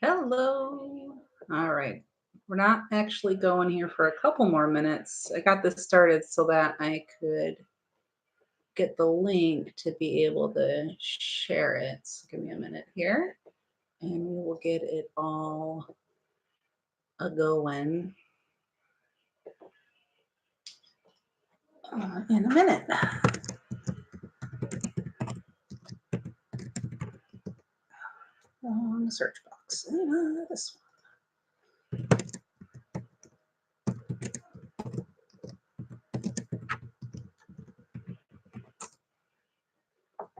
Hello. All right. We're not actually going here for a couple more minutes. I got this started so that I could get the link to be able to share it. So give me a minute here and we will get it all a going in a minute. On the search box. This one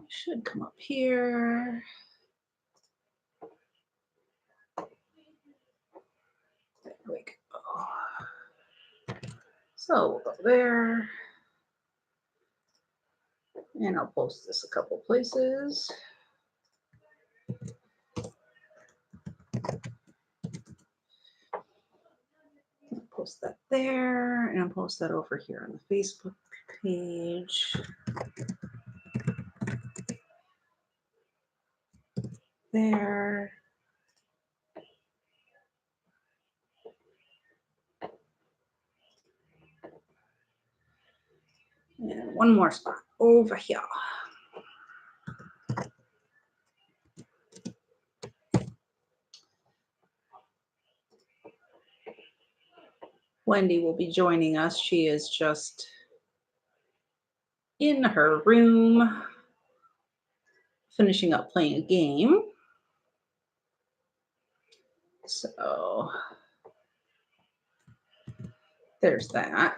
should come up here. There we go. So we'll go there. And I'll post this a couple places. I'll post that there, and I'll post that over here on the Facebook page. There. And one more spot over here. Wendy will be joining us. She is just in her room, finishing up playing a game. So there's that.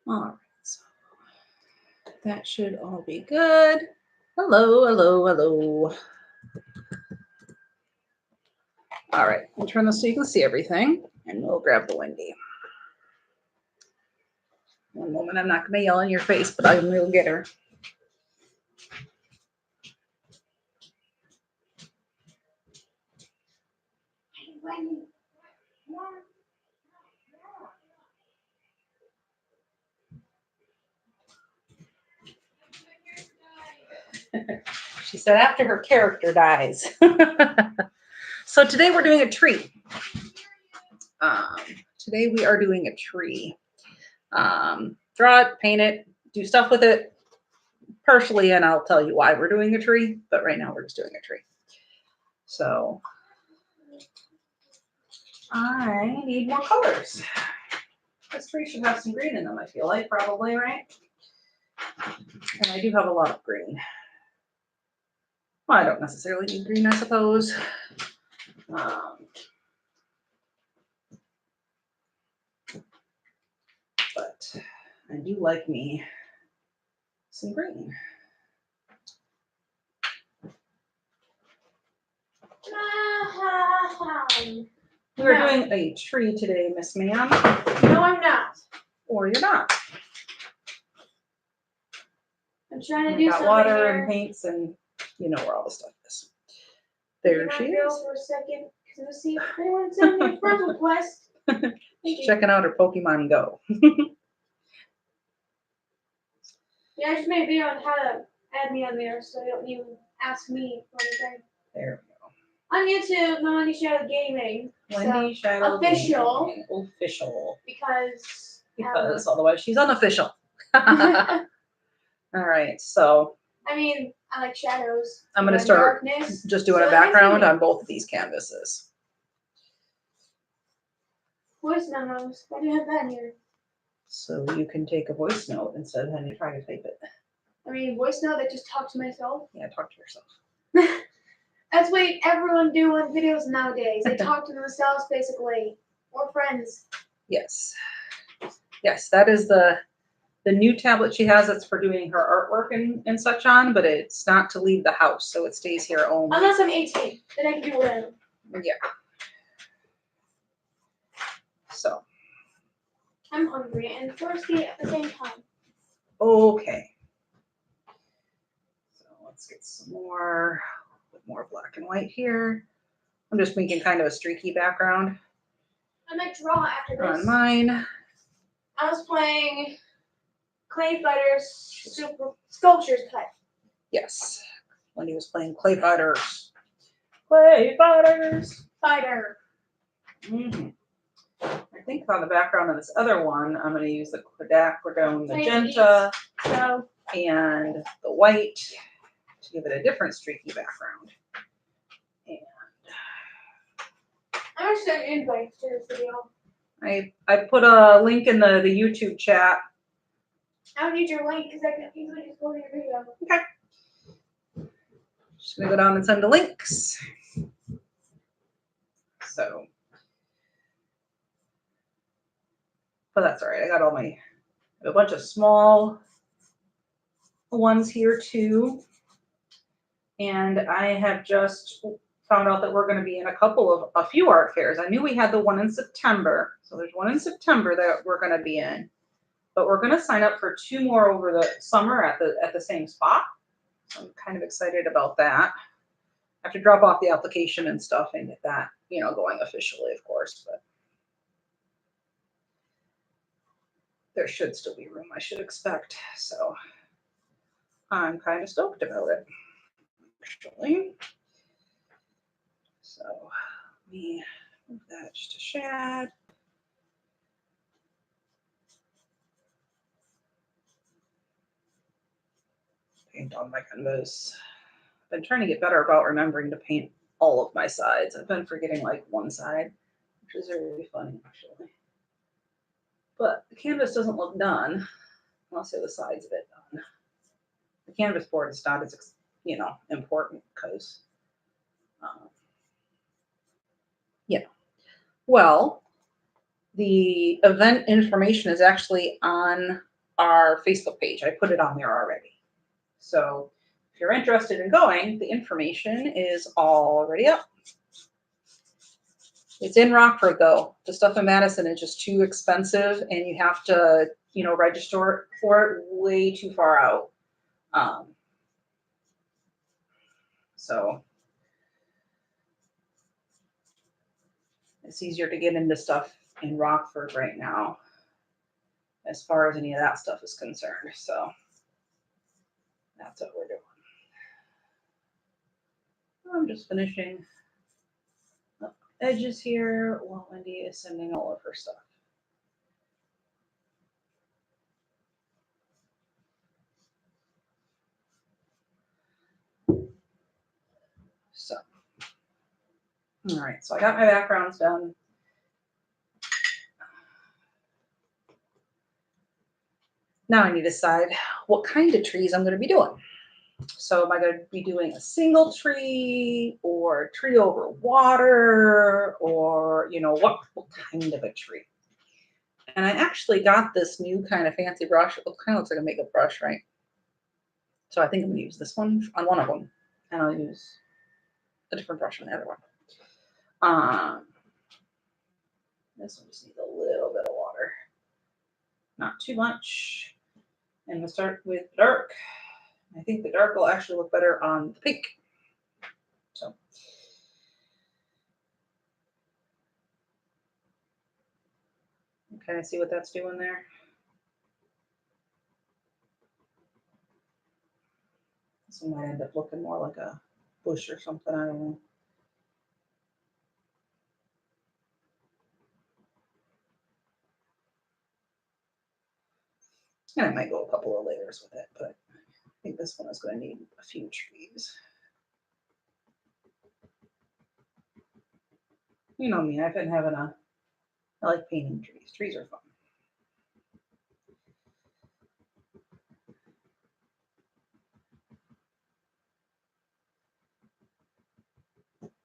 All right, so that should all be good. Hello, hello, hello. All right, I'll turn this so you can see everything, and we'll grab the Wendy. One moment, I'm not going to yell in your face, but I will get her. She said after her character dies. So today we're doing a tree. Today we are doing a tree. Draw it, paint it, do stuff with it partially, and I'll tell you why we're doing a tree, but right now we're just doing a tree. So I need more colors. This tree should have some green in them, I feel like, probably, right? And I do have a lot of green. Well, I don't necessarily need green, I suppose. But I do like me some green. We're doing a tree today, Miss Ma'am. No, I'm not. Or you're not. I'm trying to We do got something water here. and paints and you know where all the stuff is. There she is. For a second, because let's see if anyone's in their friend request. Checking out her Pokemon Go. Yeah, I just made a video on how to add me on there, so you don't even ask me for anything. There we go. On YouTube, Wendy Shadow Gaming. Wendy Shadow official. Gaming. Official. Because otherwise she's unofficial. All right, so. I mean, I like shadows. I'm going to start just doing a background on both of these canvases. Voice memos. Why do you have that in here? So you can take a voice note instead of having to try to type it. I mean, voice note that just talk to myself? Yeah, talk to yourself. That's what everyone do on videos nowadays. They talk to themselves, basically. Or friends. Yes. Yes, that is the new tablet she has. It's for doing her artwork and such on, but it's not to leave the house, so it stays here only. Unless I'm 18, then I can do whatever. Yeah. So. I'm hungry and thirsty at the same time. Okay. So let's get some more black and white here. I'm just making kind of a streaky background. I might draw after this. On mine. I was playing clay fighters, super sculptures cut. Yes. Wendy was playing clay fighters. Clay fighters. Fighter. Mm-hmm. I think on the background of this other one, I'm going to use the quinacridone magenta So and the white to give it a different streaky background. And I'm gonna send invites to this video. I put a link in the YouTube chat. I don't need your link because I can easily just go to your video. Okay. Just going to go down and send the links. So, but that's all right. I got all my, a bunch of small ones here too. And I have just found out that we're going to be in a few art fairs. I knew we had the one in September. So there's one in September that we're going to be in. But we're going to sign up for 2 more over the summer at the same spot. So I'm kind of excited about that. I have to drop off the application and stuff and get that, going officially, of course. But there should still be room, I should expect. So I'm kind of stoked about it, actually. So let me move that just a shad. Paint on my canvas. I've been trying to get better about remembering to paint all of my sides. I've been forgetting like one side, which is really funny actually. But the canvas doesn't look done unless I have the sides of it done. The canvas board is not as important because well, the event information is actually on our Facebook page. I put it on there already. So if you're interested in going, the information is already up. It's in Rockford though. The stuff in Madison is just too expensive and you have to, register for it way too far out. So it's easier to get into stuff in Rockford right now as far as any of that stuff is concerned. So that's what we're doing. I'm just finishing up edges here while Wendy is sending all of her stuff. So, all right, so I got my backgrounds done. Now I need to decide what kind of trees I'm going to be doing. So am I going to be doing a single tree or tree over water or, what kind of a tree? And I actually got this new kind of fancy brush. It kind of looks like a makeup brush, right? So I think I'm going to use this one on one of them. And I'll use a different brush on the other one. This one just needs a little bit of water. Not too much. And we'll start with dark. I think the dark will actually look better on the pink. So. Kind of see what that's doing there. This one might end up looking more like a bush or something. I don't know. And I might go a couple of layers with it, but I think this one is going to need a few trees. You know me, I've been having I like painting trees. Trees are fun.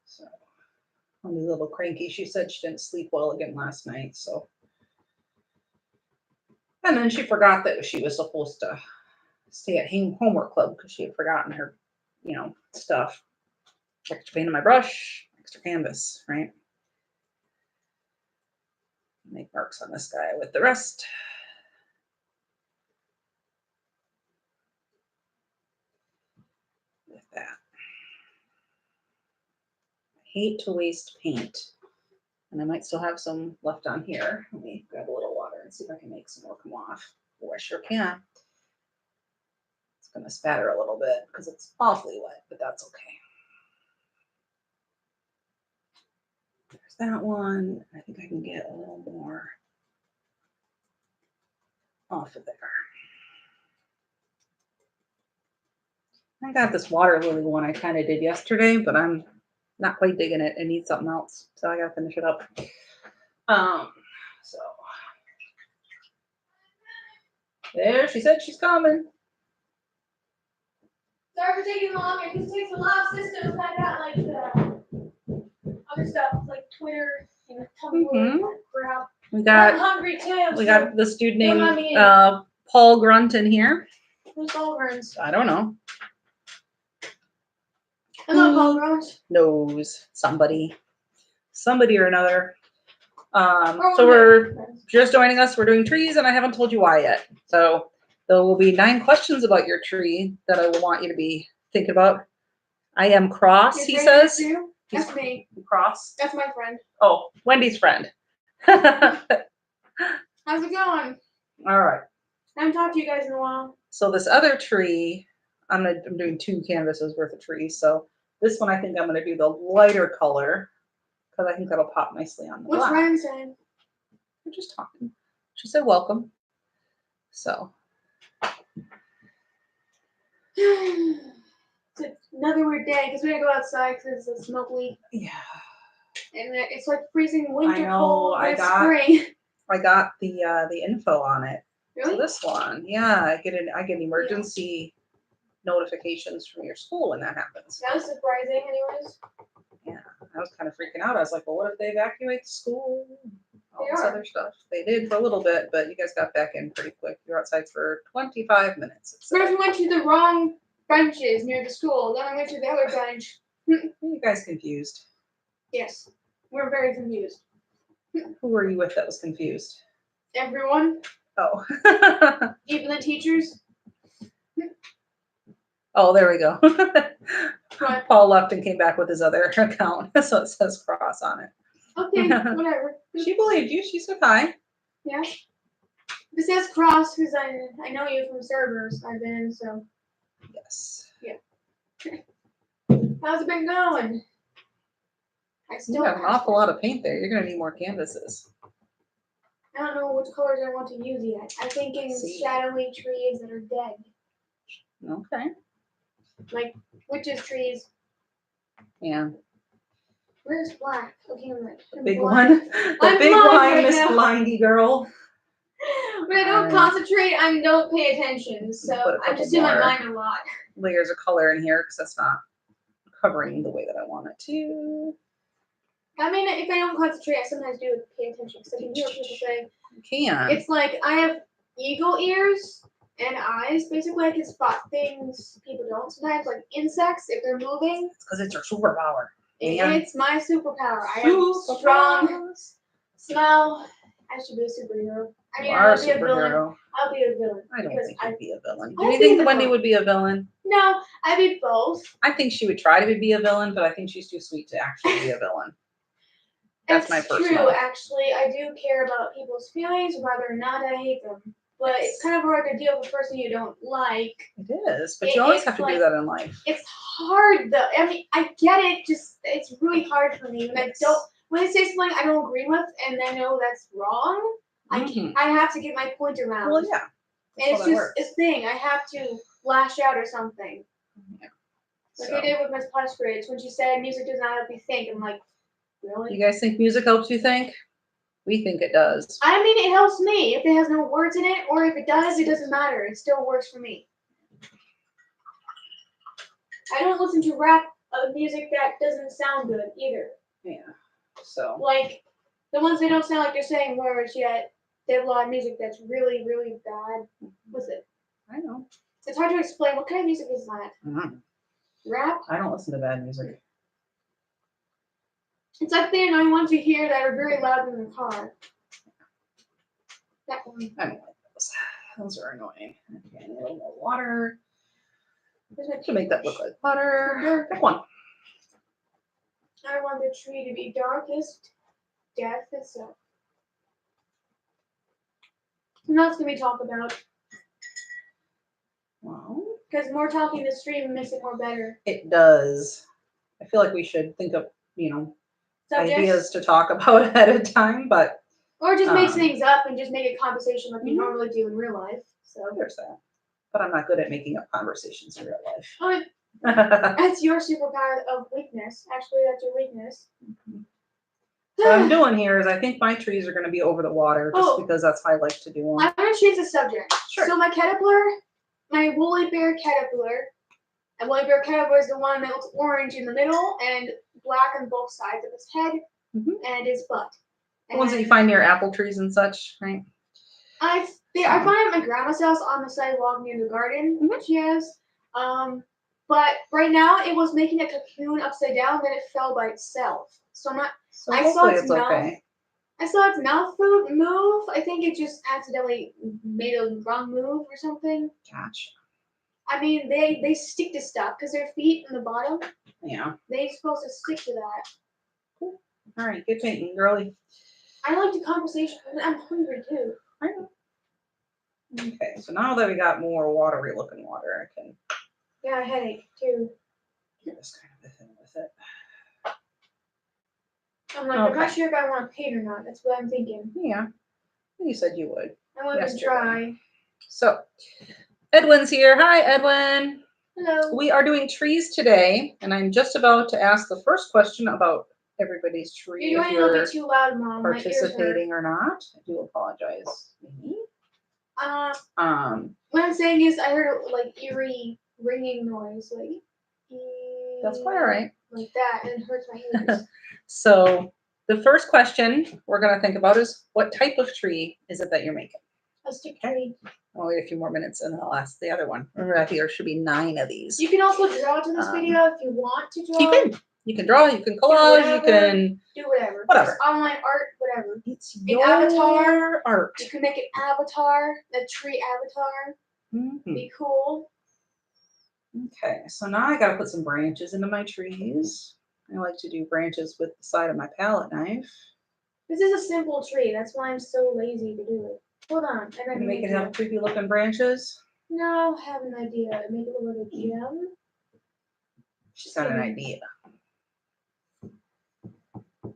So, Wendy's a little cranky. She said she didn't sleep well again last night, so. And then she forgot that she was supposed to stay at homework club because she had forgotten her, stuff. Extra paint on my brush, extra canvas, right? Make marks on this guy with the rest. With that. I hate to waste paint. And I might still have some left on here. Let me grab a little water and see if I can make some more come off. Oh, I sure can. It's gonna spatter a little bit because it's awfully wet, but that's okay. There's that one. I think I can get a little more off of there. I got this water lily one I kind of did yesterday, but I'm not quite digging it. It needs something else, so I gotta finish it up. So there, she said she's coming. Sorry for taking long. It just takes a lot of systems. I got like the other stuff like Twitter and Tumblr. Mhm. Crap. We I'm got hungry too. this dude Don't mind named me. Paul Grunt in here. Who's Paul Burns? I don't know. Hello, Paul Burns. Knows somebody or another. Or So one of we're my friends. just joining us. We're doing trees, and I haven't told you why yet. So there will be 9 questions about your tree that I will want you to be thinking about. I am cross, Your he friend says. is you? He's That's me. cross. That's my friend. Oh, Wendy's friend. How's it going? All right. I haven't talked to you guys in a while. So this other tree, I'm doing 2 canvases worth of trees. So this one I think I'm gonna do the lighter color because I think that'll pop nicely on the What's black. Ryan saying? We're just talking. She said welcome. So It's another weird day because we gotta go outside because it's a smoke leak. yeah, And it's like freezing winter I know, cold I and got- spring. I got the info on it. So Really? this one, yeah, I get emergency notifications from your school when that happens. That was surprising, anyways. Yeah, I was kind of freaking out. I was like, well, what if they evacuate the school? All They this are. other stuff. They did for a little bit, but you guys got back in pretty quick. You were outside for 25 minutes. it What if said. we went to the wrong benches near the school? Then we went to the other bench. You guys confused. Yes. We're very confused. Who were you with that was confused? Everyone, Oh. even the teachers. Oh, there we go. What? Paul left and came back with his other account, so it says cross on it. Okay, whatever. She believed you. She said hi. Yeah. It says cross because I know you from servers I've been in, so. Yes. How's it been going? I still You have an awful lot of paint there. You're gonna need more canvases. I don't know which colors I want to use yet. I'm thinking See. shadowy trees that are dead. Okay. Like witches trees. Yeah. Where's black? Okay, I'm Big blind. one. The I'm big blind one, right Miss now. Blindy girl. When I don't concentrate, I don't pay attention. Put So a I'm couple just in my more. mind a lot. Layers of color in here because that's not covering the way that I want it to. I mean, if I don't concentrate, I sometimes do pay attention because I can hear people say, You can. it's like I have eagle ears and eyes. Basically, I can spot things people don't sometimes, like insects if they're moving. It's because it's your superpower. And Man. it's my superpower. I have strong smell. I should be a superhero. I mean, You are a I'll be a villain. superhero. I'll be a villain. I don't because think you'd be a villain. Do I'll you be think a Wendy villain. would be a villain? No, I'd be both. I think she would try to be a villain, but I think she's too sweet to actually be a villain. That's my It's personal. true, actually. I do care about people's feelings, whether or not I hate them. But it's kind of hard to deal with a person you don't like. It is, but you always have to do like- that in life. It's hard though. I mean, I get it. Just it's really hard for me when I don't. When I say something I don't agree with, and I know that's wrong, Mhm. I have to get my point around. Well, yeah. and it's how that just works. a thing. I have to lash out or something. Yeah. Like So, I did with Miss Pushbridge when she said music does not help you think. I'm like, really? you guys think music helps you think? We think it does. I mean, it helps me if it has no words in it, or if it does, it doesn't matter. It still works for me. I don't listen to rap music that doesn't sound good either. Yeah. So, Like the ones that don't sound like they're saying words yet. They have a lot of music that's really, really bad. What's it? I know. It's hard to explain. What kind of music is that? Mhm. Rap? I don't listen to bad music. It's like the annoying ones you hear that are very loud in the car. That one. I don't like those. Those are annoying. Okay, a little more water There's my to make that look like butter. Sure. Pick one. I want the tree to be darkest, death itself. What else can we talk about? Well, Because more talking the stream makes it more better. it does. I feel like we should think of, Subjects. ideas to talk about ahead of time, but Or just mix um, things up and just make a conversation like we Mhm. normally do in real life. So there's that. But I'm not good at making up conversations in real oh, life. that's your superpower of weakness. Actually, that's your weakness. What I'm doing here is I think my trees are going to be over the water just Oh. because that's how I like to do them. I'm gonna change the subject. Sure. So my caterpillar, my woolly bear caterpillar, and woolly bear caterpillar is the one that looks orange in the middle and black on both sides of its head and its butt. The ones that you find near apple trees and such, right? I find it at my grandma's house on the sidewalk near the garden that she has. But right now it was making a cocoon upside down, then it fell by itself. So I'm not. So I saw hopefully its it's mouth. okay. I saw its mouth move. I think it just accidentally made a wrong move or something. Gotcha. I mean, they stick to stuff because their feet on the bottom. Yeah. They're supposed to stick to that. Cool. All right, good painting, girly. I like the conversation. I'm hungry too. I know. Okay, so now that we got more watery looking water, I can Yeah, a headache too. get this kind of a thing with it. I'm like, I'm not Okay. sure if I want to paint or not. That's what I'm thinking. Yeah, you said you would. I want to Yesterday. try. So, Edwin's here. Hi, Edwin. Hello. We are doing trees today, and I'm just about to ask the first question about everybody's tree. You're if doing a little you're bit too loud, Mom. My ears hurt. participating or not. I do apologize. What I'm saying is, I heard a, like eerie ringing noise, like. That's quite all right. Like that, and it hurts my ears. So the first question we're going to think about is, what type of tree is it that you're making? A stick tree. I'll wait a few more minutes and then I'll ask the other one. Remember, there should be 9 of these. You can also draw to this video if you want to draw. You can draw, you can collage, you can do whatever. Whatever. Just online art, whatever. It's An avatar. art. You can make an avatar, a tree avatar. Mm-hmm. Be cool. Okay, so now I got to put some branches into my trees. I like to do branches with the side of my palette knife. This is a simple tree. That's why I'm so lazy to do it. Hold on. And I Make it have creepy looking branches. No, I have an idea. Make it a little gem. She's got an idea.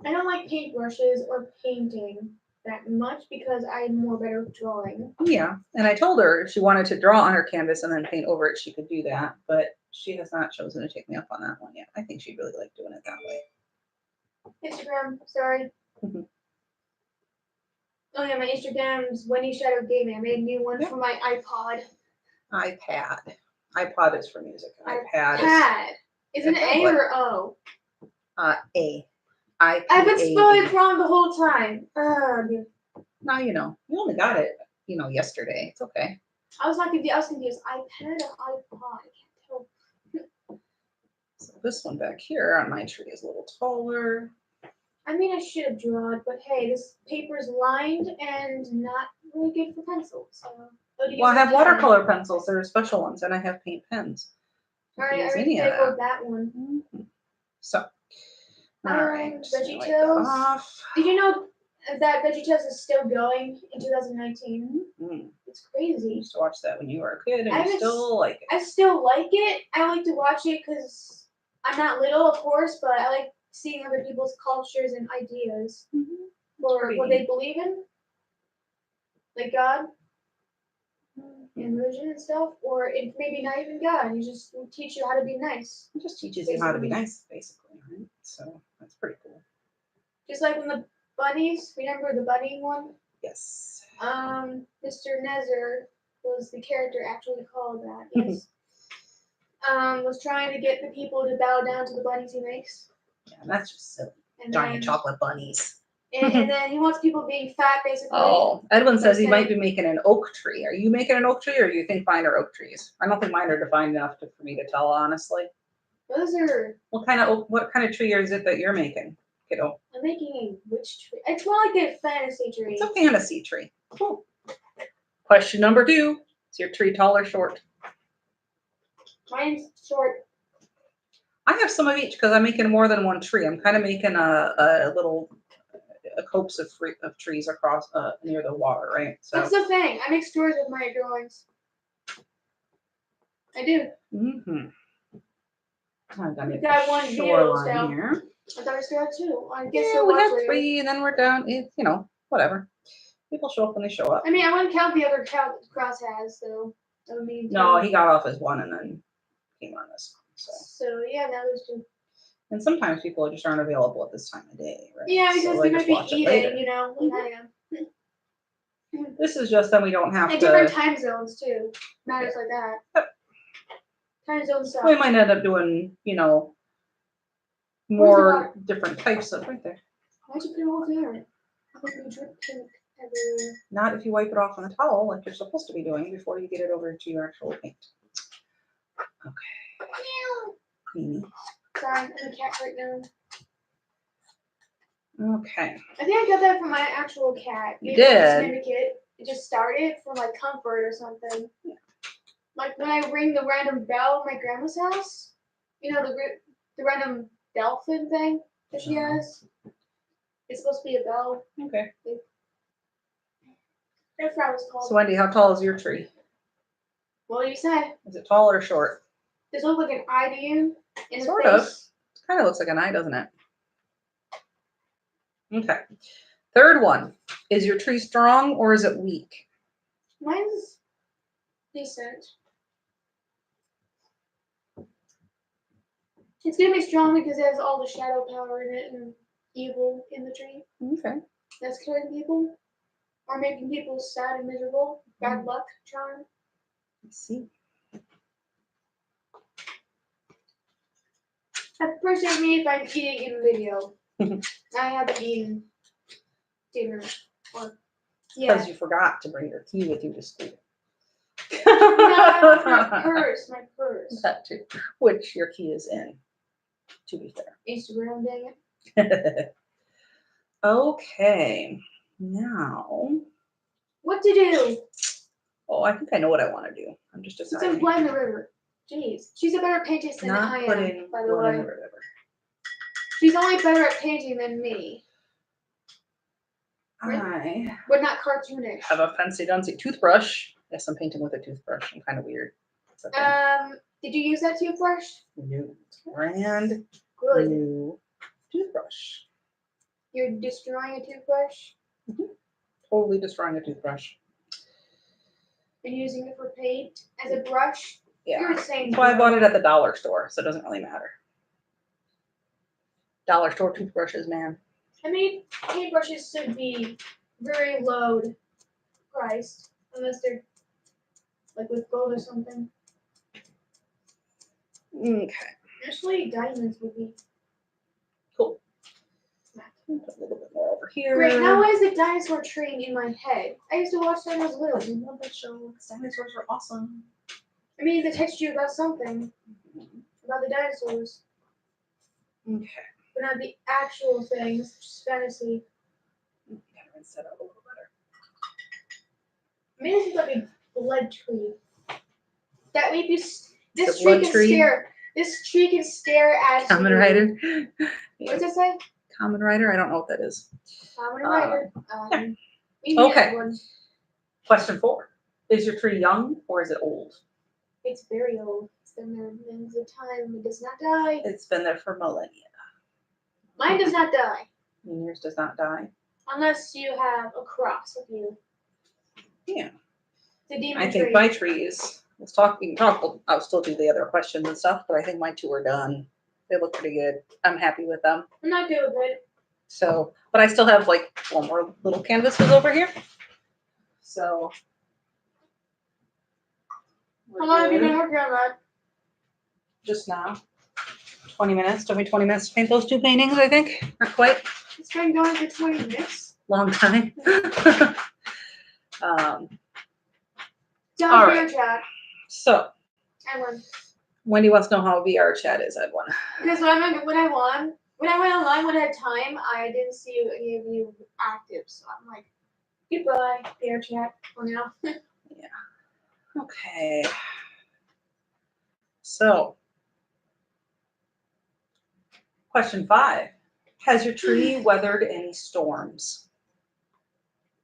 I don't like paintbrushes or painting that much because I'm more better at drawing. Yeah, and I told her if she wanted to draw on her canvas and then paint over it, she could do that, but she has not chosen to take me up on that one yet. I think she'd really like doing it that way. Instagram, sorry. Mhm. Oh yeah, my Instagram's Wendy Shadow Gaming. I made a new one for my iPod. iPad. iPod is for music. iPad is it an A or O? A. I've been spelling it wrong the whole time. Now you know. You only got it, yesterday. It's okay. I was confused. iPad or iPod? I can't tell. So this one back here on my tree is a little taller. I mean, I should have drawn, but hey, this paper's lined and not really good for pencils. So. Well, I have watercolor pencils. There are special ones, and I have paint pens. All right, I already picked that one. Mm-hmm. So, all right. VeggieTales. Did you know that VeggieTales is still going in 2019? Mm. It's crazy. You used to watch that when you were a kid, and you still like it. I still like it. I like to watch it because I'm not little, of course, but I like seeing other people's cultures and ideas for what they believe in, like God and religion and stuff, or it maybe not even God. He just teach you how to be nice. It just teaches you how to be nice, basically, right? So that's pretty cool. Just like when the bunnies, remember the bunny one? Yes. Mr. Nezer was the character actually called that. Yes. Was trying to get the people to bow down to the bunnies he makes. Yeah, that's just silly. And giant chocolate bunnies. And then he wants people being fat, basically. Oh, Edwin says he might be making an oak tree. Are you making an oak tree, or do you think mine are oak trees? I don't think mine are defined enough for me to tell, honestly. Those are. What kind of tree is it that you're making, kiddo? I'm making a witch tree. It's more like a fantasy tree. It's a fantasy tree. Cool. Question number 2: is your tree tall or short? Mine's short. I have some of each because I'm making more than one tree. I'm kind of making a little a copse of trees across near the water, right? So. That's the thing. I make stories with my drawings. I do. Mm-hmm. I've got We got one video shoreline down. here. I thought I still had two. I guess Yeah, so. we have 3, and then we're down. It's, whatever. People show up when they show up. I mean, I wouldn't count the other count Cross has, so that would mean. No, he got off as 1 and then came on this one. So yeah, that was 2. And sometimes people just aren't available at this time of day, right? Yeah, because so they just might be watch it later. eating, This is just then we don't have And to. different time zones too. Matters like that. Yep. Time zone stuff. We might end up doing, more different types of right there. Why'd you put it all there? I think we drip pink everywhere. Not if you wipe it off on the towel like you're supposed to be doing before you get it over to your actual paint. Okay. Creamy. Sorry, I'm a cat right now. Okay. I think I got that from my actual cat. You Maybe did? I just it just started from like comfort or something. Yeah. Like when I ring the random bell at my grandma's house, the random dolphin thing that she has. It's supposed to be a bell. Okay. That's what it was called. So Wendy, how tall is your tree? What do you say? Is it tall or short? Does it look like an eye to you? In Sort the of. face? It kind of looks like an eye, doesn't it? Okay. Third one. Is your tree strong or is it weak? Mine's decent. It's gonna be strong because it has all the shadow power in it and evil in the tree. Okay. That's killing people or making people sad and miserable. Bad luck charm. Let's see. Appreciate me if I'm eating in the video. I haven't eaten dinner. Because you forgot to bring your key with you to school. No, my purse. That too. Which your key is in, to be fair. Instagram, dang it. Okay. Now. What to do? Oh, I think I know what I want to do. I'm just Put deciding. some blood in the river. Jeez. She's a better painter than I am, by the way. She's only better at painting than me. I But not cartoonish. have a fancy dancy toothbrush. Yes, I'm painting with a toothbrush. I'm kind of weird. Did you use that toothbrush? New. Brand Good. new toothbrush. You're destroying a toothbrush? Totally destroying a toothbrush. And using it for paint as a brush? Yeah. You're insane. That's why I bought it at the dollar store, so it doesn't really matter. Dollar store toothbrushes, man. I mean, paintbrushes should be very low priced, unless they're like with gold or something. Okay. Actually, diamonds would be Cool. Put a little bit more over here. great. Now why is the dinosaur train in my head? I used to watch that when I was little. I love that show. Dinosaurs are awesome. I mean, they text you about something about the dinosaurs, Okay. but not the actual things, just fantasy. Gotta rinse that out a little better. I mean, this is like a blood tree. That way, this The tree blood can tree? stare. This tree can stare at Common you. Rider. What does it say? Common Rider. I don't know what that is. Common Rider. Maybe Okay. that one. Question 4. Is your tree young or is it old? It's very old. It's been there millions of time. It does not die. It's been there for millennia. Mine does not die. And yours does not die. Unless you have a cross with you. Yeah. The demon I think tree. my trees. Let's talk. We can talk. I'll still do the other questions and stuff, but I think my 2 are done. They look pretty good. I'm happy with them. I'm not good with it. So, but I still have like 1 more little canvases over here. So. How long have you we're been good. working on that? Just now. 20 minutes. Took me 20 minutes to paint those 2 paintings, I think. Not quite. It's been going for 20 minutes. Long time. John All Bear right. Chat. So, I won. Wendy wants to know how VR chat is. I've won. Because when I went online when I had time, I didn't see any of you active. So I'm like, goodbye, Bear Chat for now. Okay. So, question 5. Has your tree weathered any storms?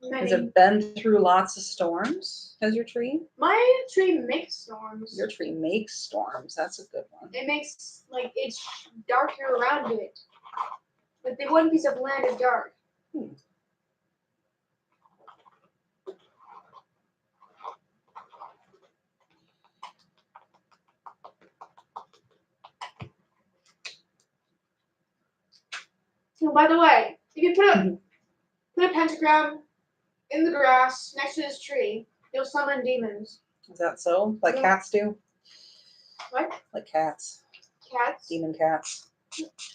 Has Many. it been through lots of storms? Has your tree? My tree makes storms. Your tree makes storms. That's a good one. It makes like it's darker around it. Like the one piece of land is dark. So by the way, if you put a pentagram in the grass next to this tree, you'll summon demons. Is that so? Like cats do? What? Like cats. Cats? Demon cats.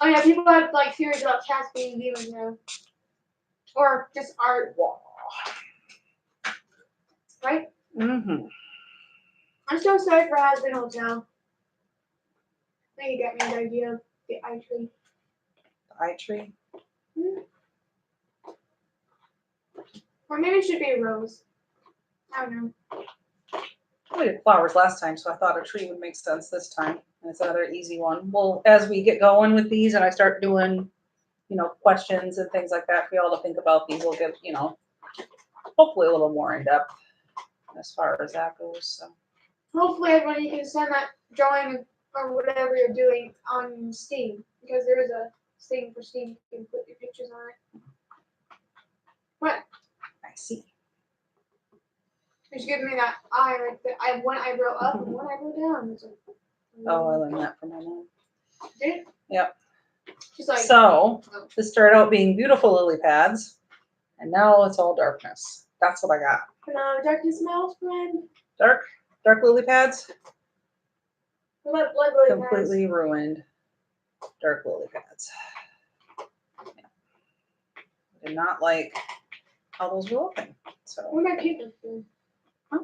Oh yeah, people have like theories about cats being demons now. Or just art. Right? Mm-hmm. I'm so sorry for Husband Hotel. I think you got me an idea of the eye tree. The eye tree? Or maybe it should be a rose. I don't know. We did flowers last time, so I thought a tree would make sense this time. And it's another easy one. Well, as we get going with these and I start doing, questions and things like that for y'all to think about, these will get, hopefully a little more in depth as far as that goes. So. Hopefully everyone you can send that drawing or whatever you're doing on Steam. Because there is a thing for Steam. You can put your pictures on it. What? I see. It's giving me that eye right there. One eyebrow up and one eyebrow down. It's like, Oh, I learned that from my mom. Did? Yep. She's like, So this started out being beautiful lily pads, and now it's all darkness. That's what I got. hello, darkness, my old friend. Dark lily pads. What about blood lily pads? Completely ruined. Dark lily pads. Yeah. I did not like how those were looking. So What are my paintbrush doing? what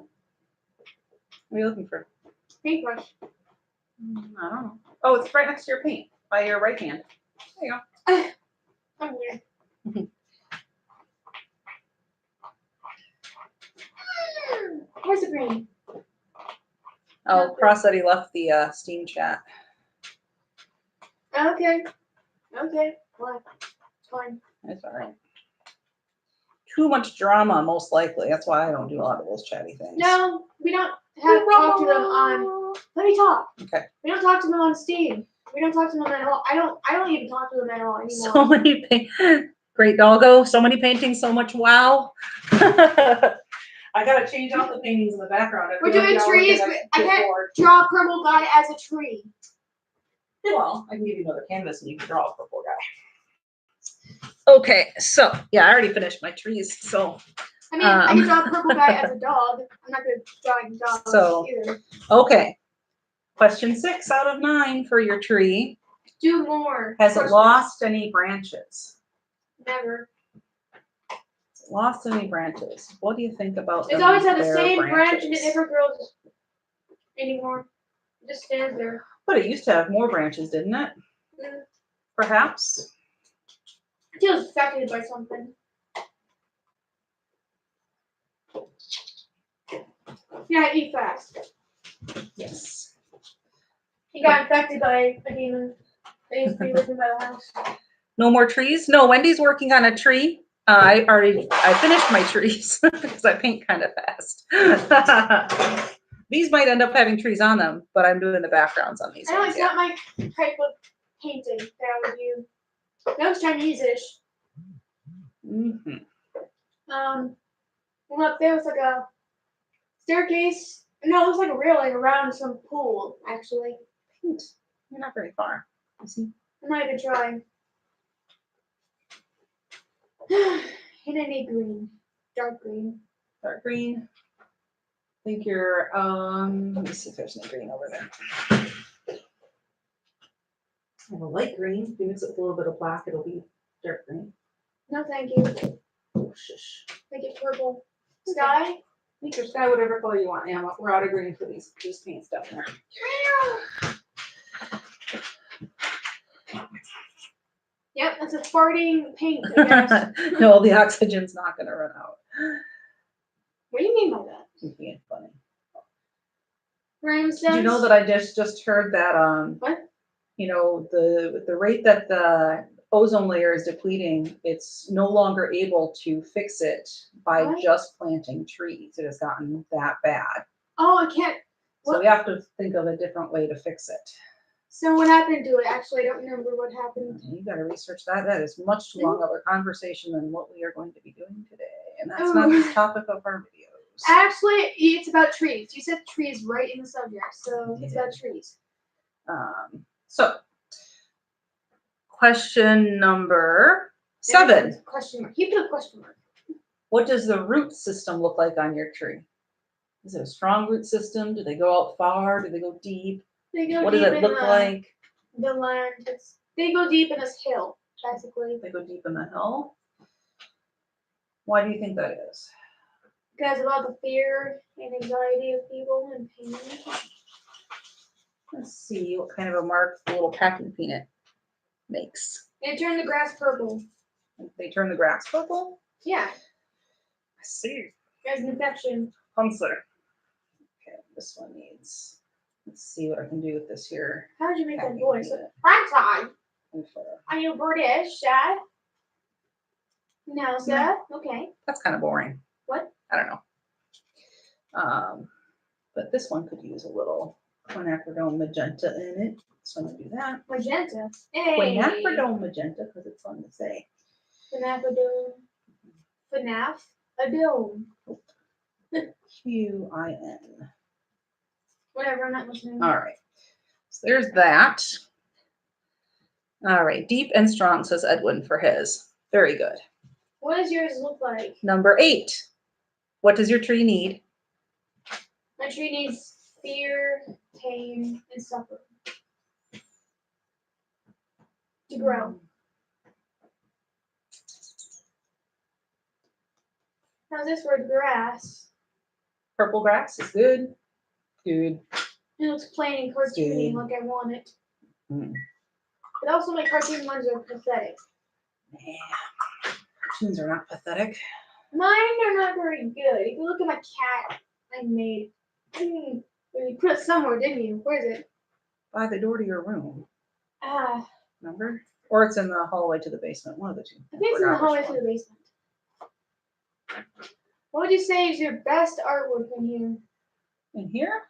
are you looking for? Paintbrush. I don't know. Oh, it's right next to your paint by your right hand. There you go. I'm weird. Where's the green? Oh, Cross said he left the Steam chat. Okay. Why? It's fine. It's all right. Too much drama, most likely. That's why I don't do a lot of those chatty things. No, we don't have talk to them on. Let me talk. Okay. We don't talk to them on Steam. We don't talk to them at all. I don't even talk to them at all anymore. So many great doggo. So many paintings. So much wow. I gotta change out the paintings in the background. We're doing trees. I can't draw a purple guy as a tree. Well, I can give you another canvas and you can draw a purple guy. Okay, so yeah, I already finished my trees. So I mean, I can draw a purple guy as a dog. I'm not gonna draw a dog either. Okay. Question 6 out of 9 for your tree. Do more. Has it lost any branches? Never. Has it lost any branches? What do you think about It's always had the bare same branch branches? and it never grows anymore. It just stands there. But it used to have more branches, didn't it? Mm. Perhaps. It feels affected by something. Yeah, I eat fast. Yes. He got infected by a demon. They used to be living by the house. No more trees? No, Wendy's working on a tree. I finished my trees because I paint kind of fast. These might end up having trees on them, but I'm doing the backgrounds on these. I know it's not my type of painting that I would do. That was Chinese-ish. Mm-hmm. Well, up there was like a staircase. No, it was like a railing around some pool, actually. You're not very far. I'm not even trying. And I need green. Dark green. Dark green. I think you're, let me see if there's any green over there. I have a light green. If you mix it with a little bit of black, it'll be dark green. No, thank you. Oh, shush. Make it purple. Sky? Make your sky whatever color you want, Emma. We're out of green for these paint stuff now. Yep, that's a farting paint, I guess. No, the oxygen's not going to run out. What do you mean by that? You're being funny. Rhyme says. Did you know that I just heard that What? the rate that the ozone layer is depleting, it's no longer able to fix it by What? just planting trees. It has gotten that bad. Oh, I can't. So What? we have to think of a different way to fix it. So what happened to it? Actually, I don't remember what happened. You got to research that. That is much too long of a conversation than what we are going to be doing today. And that's not the topic of our videos. Actually, it's about trees. You said trees right in the subject, so it's about trees. So, question number 7. Question mark. You put a question mark. What does the root system look like on your tree? Is it a strong root system? Do they go out far? Do they go deep? They go What does deep it in look like? the land. They go deep in this hill, basically. They go deep in the hill. Why do you think that is? Because of all the fear and anxiety of people and pain. Let's see what kind of a mark the little packing peanut makes. They turn the grass purple. They turn the grass purple? Yeah. I see. There's an infection. Huntsler. Okay, this one needs, let's see what I can do with this here. How did you make that packing voice? peanut. Prime time. Info. Are you British, sir? No, sir. Okay. That's kind of boring. What? I don't know. But this one could use a little quinacridone magenta in it. So I'm going to do that. Magenta. Hey. Quinacridone magenta, because it's fun to say. Quinacridone. FNAF. A dome. Q-I-N. Whatever, I'm not listening. All right. So there's that. All right. Deep and strong, says Edwin for his. Very good. What does yours look like? Number 8. What does your tree need? My tree needs fear, pain, and suffering to grow. How's this for grass? Purple grass is good. Good. It looks plain and cartoony like I want it. Mm. But also my cartoon ones are pathetic. Yeah. Cartoons are not pathetic. Mine are not very good. If you look at my cat I made, you put it somewhere, didn't you? Where is it? By the door to your room. Ah, Remember? Or it's in the hallway to the basement. One of the two. I think it's in the hallway to the basement. What would you say is your best artwork in here? In here?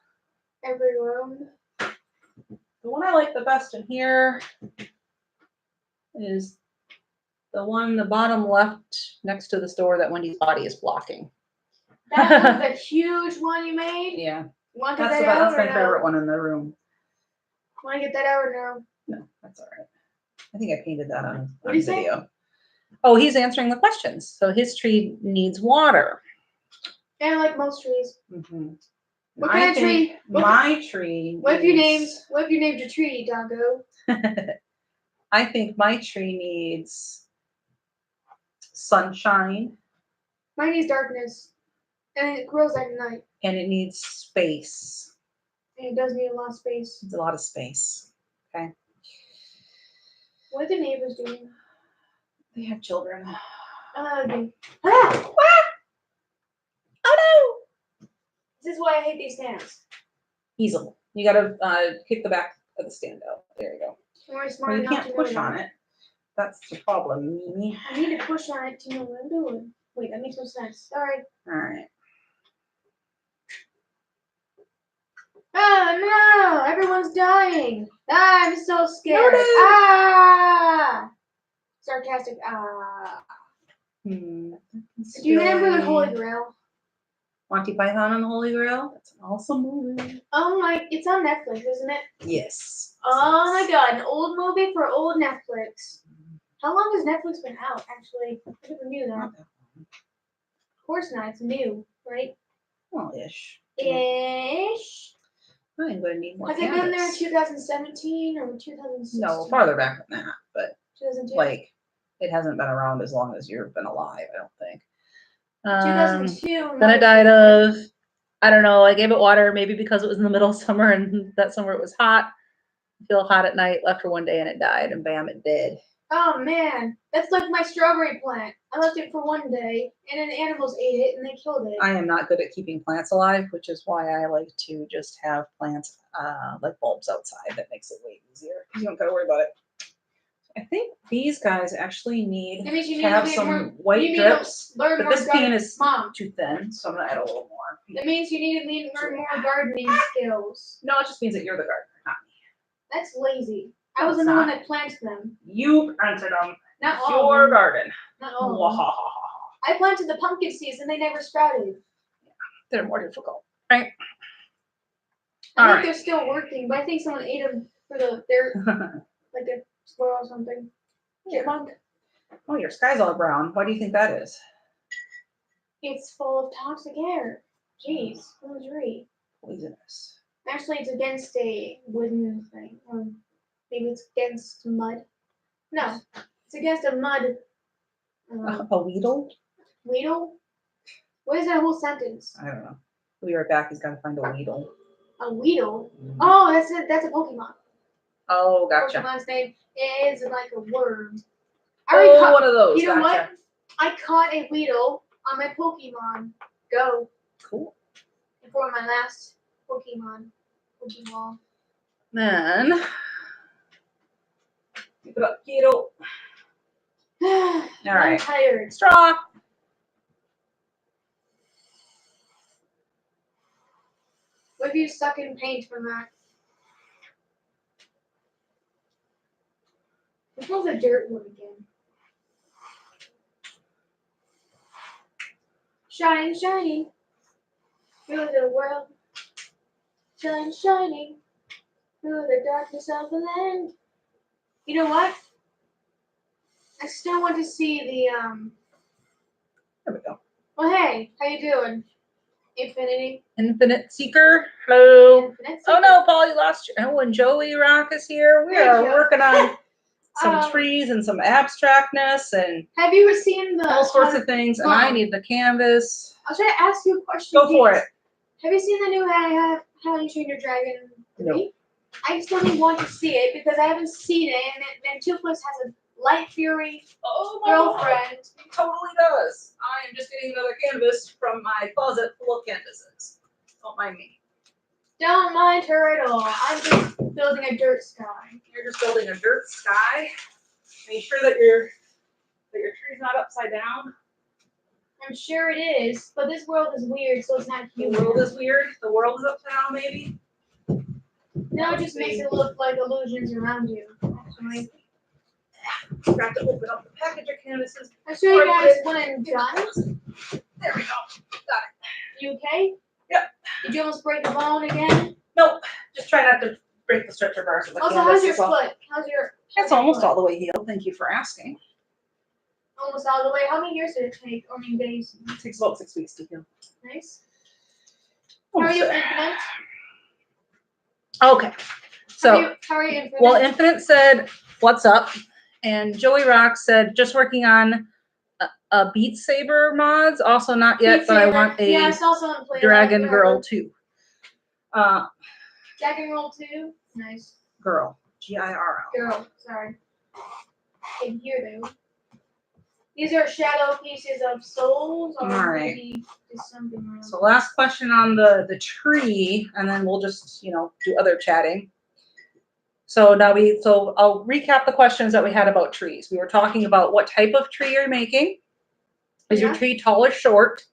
Every room. The one I like the best in here is the one in the bottom left next to this door that Wendy's body is blocking. That was the huge one you made? Yeah. You want to get That's that out my or favorite no? one in the room. Want to get that out or no? No, that's all right. I think I painted that on What'd you say? video. Oh, he's answering the questions. So his tree needs water. And like most trees. Mm-hmm. What kind of tree? My tree. What if you named your tree, Doggo? I think my tree needs sunshine. Mine needs darkness. And it grows at night. And it needs space. And it does need a lot of space. It's a lot of space. Okay. What are the neighbors doing? They have children. Ah! Oh no! This is why I hate these stands. Easel. You gotta kick the back of the stand out. There you go. I'm smart Well, you enough can't to know push on that. it. That's the problem, Mimi. I need to push on it to know what I'm doing. Wait, that makes no sense. Sorry. All right. Oh no! Everyone's dying. Ah, I'm so scared. No. Ah! Sarcastic. Ah. Do Do you remember the Holy Grail? Monty Python and the Holy Grail? That's an awesome movie. Oh my! It's on Netflix, isn't it? Yes. Oh my God! An old movie for old Netflix. How long has Netflix been out? Actually, I never knew that. Not that long. Of course not. It's new, right? Well, ish. Ish. I'm going to need more Has it been there in canvas. 2017 or 2016? No, farther back than that, but 2002. like it hasn't been around as long as you've been alive, I don't think. 2002. Then I died of, I don't know, I gave it water, maybe because it was in the middle of summer and that summer it was hot. I feel hot at night, left for one day and it died, and bam, it did. Oh man, that's like my strawberry plant. I left it for one day, and then the animals ate it and they killed it. I am not good at keeping plants alive, which is why I like to just have plants like bulbs outside. That makes it way easier. You don't got to worry about it. I think these guys actually need That means you to need to have be some more- white you need to drips, learn but more this pan gardening. is Mom, too thin, so I'm gonna add a little more. that means you need to learn more gardening skills. No, it just means that you're the gardener, not me. That's lazy. I No, was it's the one not. that planted them. You planted them. Not all Your of them. garden. Not all of them. I planted the pumpkin seeds and they never sprouted. They're more difficult, right? I All think right. they're still working, but I think someone ate them for they're like a squirrel or something. Chipmunk. Oh, your sky's all brown. Why do you think that is? It's full of toxic air. Jeez, who was right? Poisonous. Actually, it's against a wooden thing. Or maybe it's against mud. No, it's against a mud A weedle? weedle. What is that whole sentence? I don't know. We'll be right back. He's got to find a weedle. A weedle? Oh, that's it. That's a Pokemon. Oh, gotcha. Pokemon's name is like a worm. Oh, one of those. You know Gotcha. what? I caught a Weedle on my Pokemon Go Cool. for my last Pokemon. Then, keep it up, kiddo. I'm right. tired. Straw. What if you suck in paint from that? It smells like dirt wood again. Shine, shining through the world. Shine, shining through the darkness of the land. You know what? I still want to see the There we go. Well, hey, how you doing? Infinity. Infinite Seeker. Hello. Infinite Oh no, Paul, you lost your. Oh, and Joey Rock is here. We Hey, are Joe. working on some Um, trees and some abstractness and Have you ever seen the all sorts of things. And I Mom. need the canvas. I'll try to ask you a question. Go for it. Have you seen the new How You Train Your Dragon 3? No. I still want to see it because I haven't seen it, and then Two Plus has a Light Fury Oh my God. girlfriend. He totally does. I am just getting another canvas from my closet full of canvases. Don't mind me. Don't mind her at all. I'm just building a dirt sky. You're just building a dirt sky. Are you sure that your tree's not upside down? I'm sure it is, but this world is weird, so it's not The human. world is weird. The world is upside down, maybe. No, it just makes it look like illusions around you. Actually, Forgot to open up the package of canvases. I'll show you guys when I'm done. There we go. You okay? Yep. Did you almost break the bone again? Nope. Just try not to break the stretcher bars of the Also, canvas. how's your as well. foot? How's your? It's almost all the way healed. Thank you for asking. Almost all the way. How many years did it take? Or many days? It takes about 6 weeks to heal. Nice. How are you, Almost there. Infinite? Okay. So, How are you, Infinite? well, Infinite said, "What's up?" And Joey Rock said, "Just working on a Beat Saber mods. Also not yet, Beat but I Saber. want a Yeah, I saw someone play Dragon that. Girl too. Dragon Roll 2. Nice. Girl. GIRL. Girl. Sorry. In here though. These are shadow pieces of souls, or Alright. maybe just something around. So last question on the tree, and then we'll just do other chatting. So now I'll recap the questions that we had about trees. We were talking about what type of tree you're making. Is your Yeah. tree tall or short?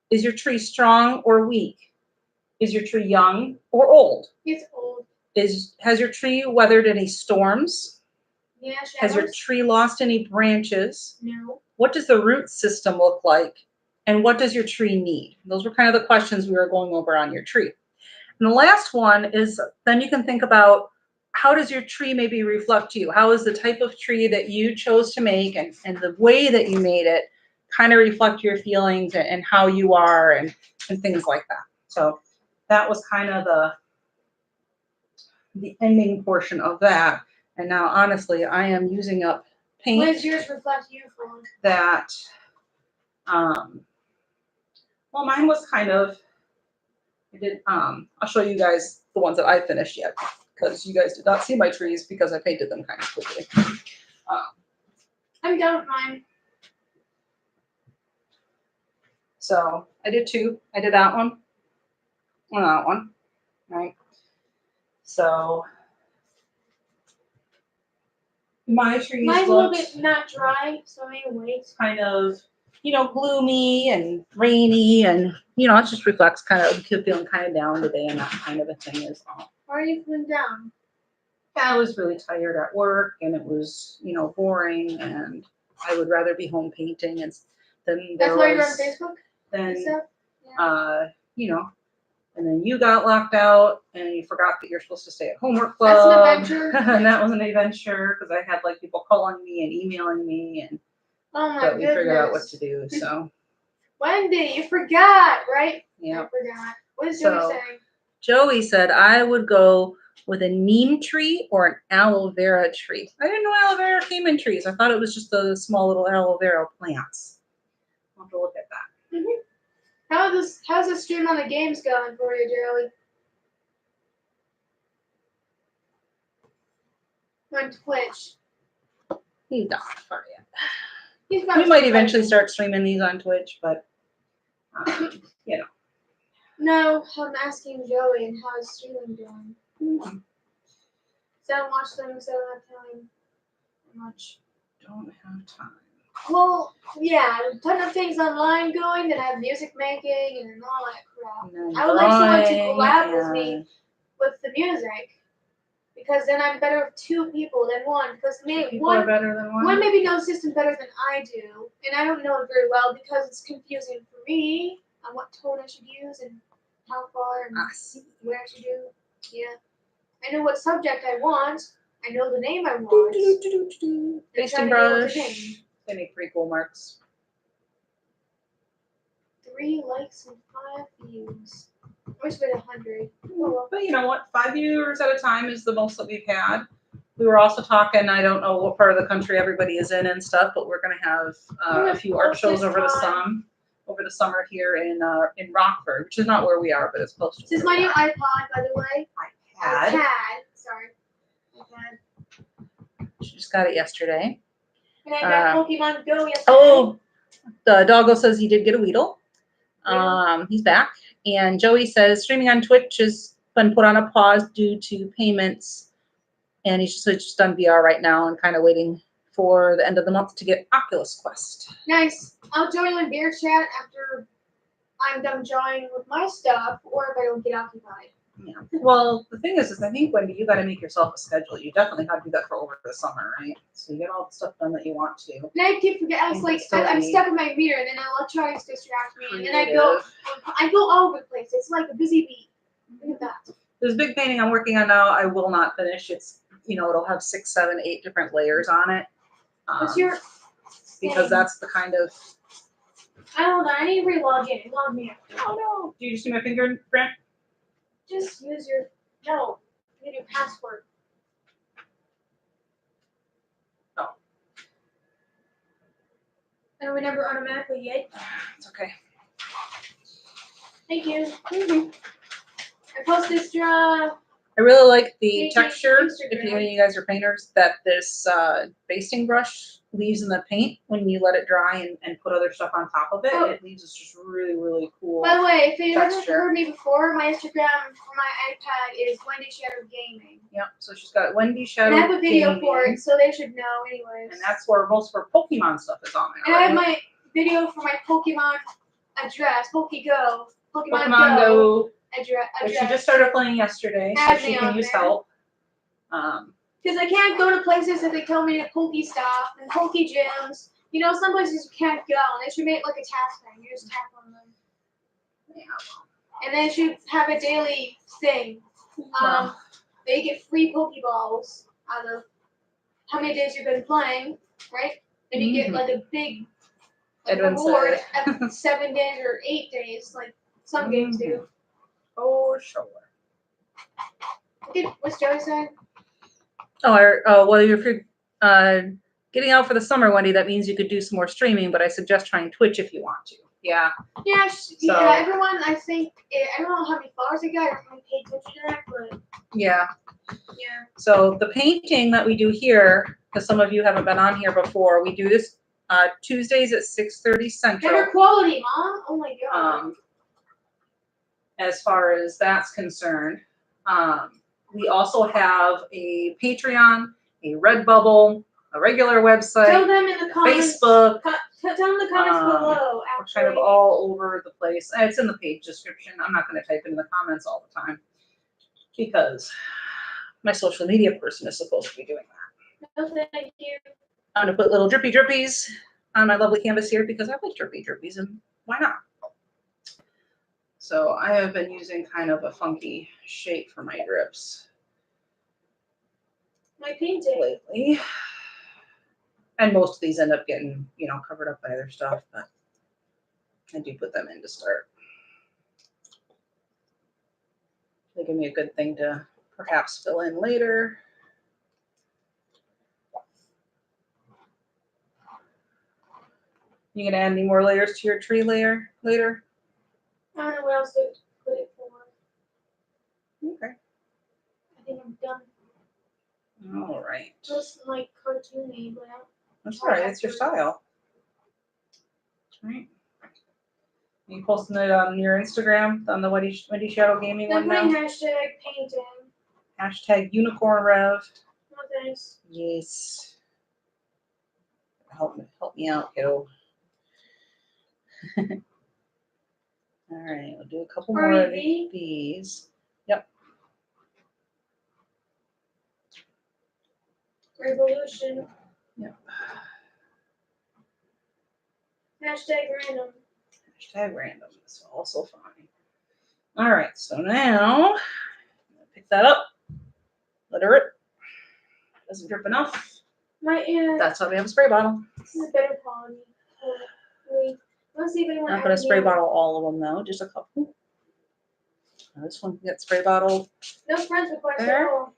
Is your tree strong or weak? Is your tree young or old? It's old. Has your tree weathered any storms? Yeah, shadows. Has your tree lost any branches? No. What does the root system look like? And what does your tree need? Those were kind of the questions we were going over on your tree. And the last one is then you can think about how does your tree maybe reflect you? How is the type of tree that you chose to make and the way that you made it kind of reflect your feelings and how you are and things like that. So that was kind of the ending portion of that. And now, honestly, I am using up What paint does yours reflect you for? that, well, mine was kind of, I'll show you guys the ones that I finished yet, because you guys did not see my trees because I painted them kind of quickly. I'm done with mine. So I did two. I did that one and that one, right? So My trees Mine's a little looked bit not dry, so I may wait. kind of, gloomy and rainy, and it just reflects kind of feeling kind of down today and that kind of a thing is all. Why are you feeling down? I was really tired at work, and it was, boring, and I would rather be home painting and than That's there why you're on was Facebook and then stuff? Yeah. and then you got locked out and you forgot that you're supposed to stay at homework That's an club. adventure. And that was an adventure because I had like people calling me and emailing me, and Oh my but we goodness. figured out what to do. So Wendy, you forgot, right? yeah. I forgot. What is So- Joey saying? Joey said I would go with a neem tree or an aloe vera tree. I didn't know aloe vera came in trees. I thought it was just the small little aloe vera plants. I'll have to look at that. Mm-hmm. How's the stream on the games going for you, Joey? On Twitch. He's not far yet. He's We might eventually start streaming these on Twitch, but No, I'm asking Joey and how his streaming doing. mm-hmm. So I don't watch them, so I don't have time much. Don't have time. Well, yeah, a ton of things online going, then I have music making and all that crap. And then I would like someone to drawing collab with me and with the music. Because then I'm better with two people than one. Because people are better than one maybe knows system better than I do, and I don't know it very well because it's confusing for me on what tone I should use and how far and I see. where I should do. Yeah, I know what subject I want. I know the name I want. I'm Basting trying to know what the brush. name. They make pretty cool marks. 3 likes and 5 views. I wish we had 100. Oh well. But you know what? 5 viewers at a time is the most that we've had. We were also talking, I don't know what part of the country everybody is in and stuff, but we're going to have a few art shows over the summer here in Rockford, which is not where we are, but it's close to This is where my we new are. iPod, by the way. iPad. Sorry. iPad. She just got it yesterday. And I got Pokemon Go yesterday. Oh, the doggo says he did get a Weedle. Yeah. He's back. And Joey says streaming on Twitch has been put on a pause due to payments. And he's just on VR right now and kind of waiting for the end of the month to get Oculus Quest. Nice. I'll join you in beer chat after I'm done drawing with my stuff, or if I don't get occupied. Yeah. Well, the thing is I think, Wendy, you got to make yourself a schedule. You definitely have to do that for over the summer, right? So you get all the stuff done that you want to. And I keep forgetting. I was like, I'm stuck in my mirror, and then electronics distract me, and then I go all over the place. It's like a busy bee. Look at that. This big painting I'm working on now, I will not finish. It's, it'll have 6, 7, 8 different layers on it. What's your? Because that's the kind of. I don't know. I need to re-log in. Log me out. Oh no! Do you see my finger, Brent? Just use your Use your password. Oh. I don't remember automatically yet. It's okay. Thank you. Mm-hmm. I post this I really like the Thank you. texture, Instagram. if any of you guys are painters, that this basting brush leaves in the paint when you let it dry and put other stuff on top of it. Oh. It leaves this just really, really cool. By the way, if you haven't texture. heard me before, my Instagram for my iPad is Wendy Shadow Gaming. Yep, so she's got Wendy Shadow And I have a video Gaming, for it, so they should know anyways. and that's where most of her Pokemon stuff is on And there. I have right? my video for my Pokemon address, Pokego. Pokemon Pokemon Go, address. which she just started playing yesterday, so Add she me can on use there. help. Because I can't go to places that they tell me to Pokestop and Poke Gyms. Some places you can't go, and they should make like a task thing. You just tap on them. Yeah. And they should have a daily thing. Wow. They get free Pokeballs out of how many days you've been playing, right? Then you get like a big Edwin reward said. at 7 days or 8 days, like some games do. Oh, sure. Okay, what's Joey saying? Well, if you're getting out for the summer, Wendy, that means you could do some more streaming, but I suggest trying Twitch if you want to. Yeah. Yeah, everyone, I think, I don't know how many followers I got, I don't really pay attention to that, but Yeah. yeah. So the painting that we do here, because some of you haven't been on here before, we do this Tuesdays at 6:30 Central. Better quality, Mom. Oh my god. As far as that's concerned. We also have a Patreon, a Redbubble, a regular Tell website, them in the comments. Facebook. Tell them in the comments below. We're kind of Actually, all over the place. It's in the page description. I'm not going to type in the comments all the time because my social media person is supposed to be doing that. no, thank you. I'm going to put little drippy drippies on my lovely canvas here because I like drippy drippies, and why not? So I have been using kind of a funky shape for my drips My painting. lately. And most of these end up getting, covered up by other stuff, but I do put them in to start. They give me a good thing to perhaps fill in later. You gonna add any more layers to your tree layer later? I don't know what else to put it for. Okay. I think I'm done. All right. Just like cartoony, but That's all right. It's your style. All right. Are you posting it on your Instagram on the Wendy Shadow Gaming I'm one putting now? hashtag painting. Hashtag unicorn rev. No thanks. Yes. Help me out, kiddo. All right, we'll do a couple more of REV? these. Yep. Revolution. Yep. Hashtag random. Hashtag random is also fine. All right, so now pick that up. Let her rip. Doesn't drip enough. That's why we have a spray bottle. This is a better quality. Wait. Let's see if anyone. I'm not gonna spray bottle all of them though, just a couple. Now this one can get spray bottled. No friends request There. at all.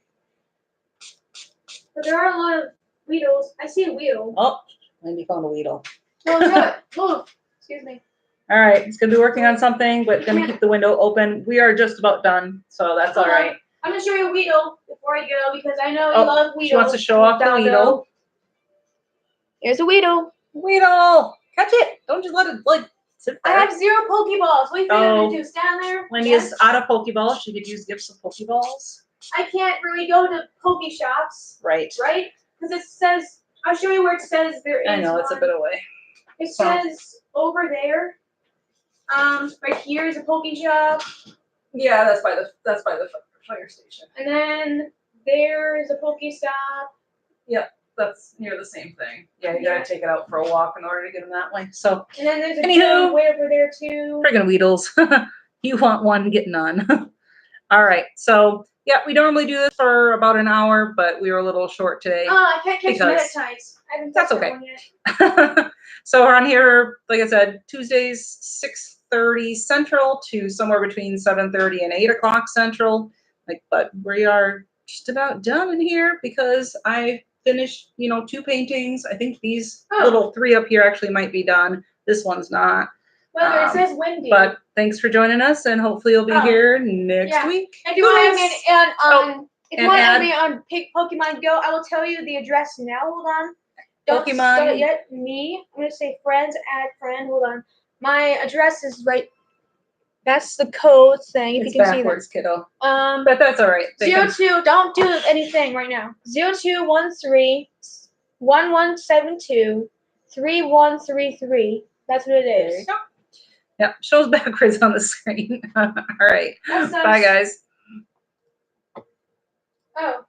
But there are a lot of Weedles. I see a Weedle. Oh, Wendy found a Weedle. Oh, no. Move. Excuse me. All right, it's gonna be working on something, but gonna keep the window open. We are just about done, so that's all right. I'm gonna show you a Weedle before I go because I know you Oh, love Weedle. she wants to show off the Weedle. Here's a Weedle. Weedle, catch it! Don't just let it sit I there. have 0 Pokeballs. What do you think I'm Oh. gonna do? Stand there? Wendy Yes? is out of Pokeballs. She could use gifts of Pokeballs. I can't really go to Poke Shops, Right. right? Because it says, I'll show you where it says there is. I know it's a one. bit away. It says over there. Right here is a Poke Shop, Yeah, that's by the fire station. and then there is a Poke Stop. That's near the same thing. Yeah, you gotta take it out for a walk in order to get them that way. So, And then there's a Anywho. gym way over there too. friggin' Weedles. You want one, get none. All right. So, yeah, we normally do this for about an hour, but we were a little short today. Oh, I can't catch Because- Metatites. I haven't That's touched that okay. one yet. So we're on here, like I said, Tuesdays 6:30 Central to somewhere between 7:30 and 8 o'clock Central. But we are just about done in here because I finished, 2 paintings. I think these little 3 up here actually might be done. This one's not. Well, it says windy. But thanks for joining us, and hopefully you'll be here next week. If you want to and add me on Pokemon Go, I will tell you the address now. Hold on. Don't Pokemon- start it yet. Me. I'm gonna say friends, add friend. Hold on. My address is right. That's the code thing. If It's you can see backwards, kiddo. that. But that's all right. They can- 02. Don't do anything right now. 0213 1172 3133. That's what it There is. you go. Yeah, shows backwards on the screen. All right. That sucks. Bye, guys. Oh.